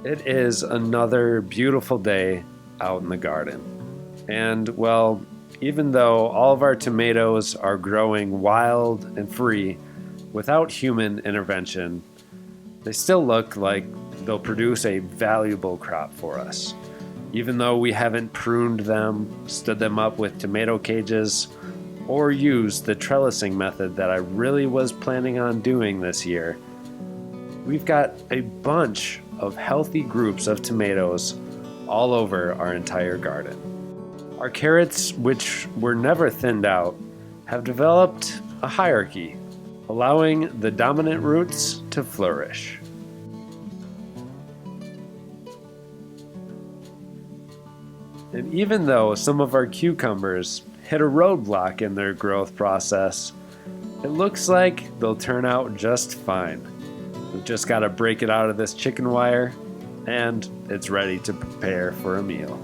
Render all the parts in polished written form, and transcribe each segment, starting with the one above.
It is another beautiful day out in the garden. And well, even though all of our tomatoes are growing wild and free without human intervention, they still look like they'll produce a valuable crop for us. Even though we haven't pruned them, stood them up with tomato cages, or used the trellising method that I really was planning on doing this year, we've got a bunch of healthy groups of tomatoes all over our entire garden. Our carrots, which were never thinned out, have developed a hierarchy, allowing the dominant roots to flourish. And even though some of our cucumbers hit a roadblock in their growth process, it looks like they'll turn out just fine. We've just got to break it out of this chicken wire, and it's ready to prepare for a meal.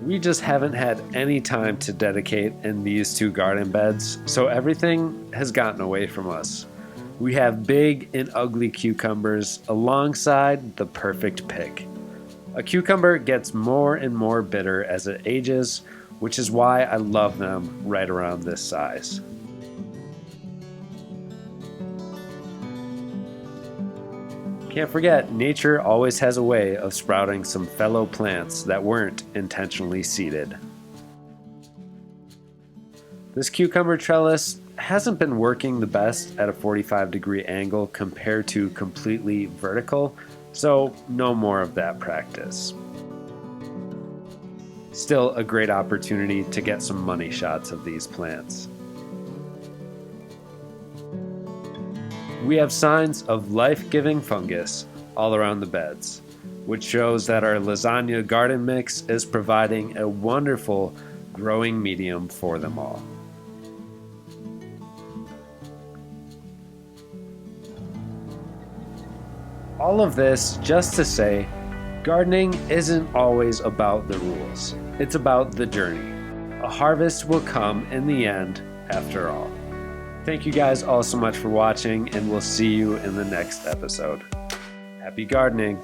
We just haven't had any time to dedicate in these two garden beds, so everything has gotten away from us. We have big and ugly cucumbers alongside the perfect pick. A cucumber gets more and more bitter as it ages, which is why I love them right around this size. Can't forget, nature always has a way of sprouting some fellow plants that weren't intentionally seeded. This cucumber trellis hasn't been working the best at a 45-degree angle compared to completely vertical, so no more of that practice. Still a great opportunity to get some money shots of these plants. We have signs of life-giving fungus all around the beds, which shows that our lasagna garden mix is providing a wonderful growing medium for them all. All of this just to say, gardening isn't always about the rules. It's about the journey. A harvest will come in the end after all. Thank you guys all so much for watching, and we'll see you in the next episode. Happy gardening!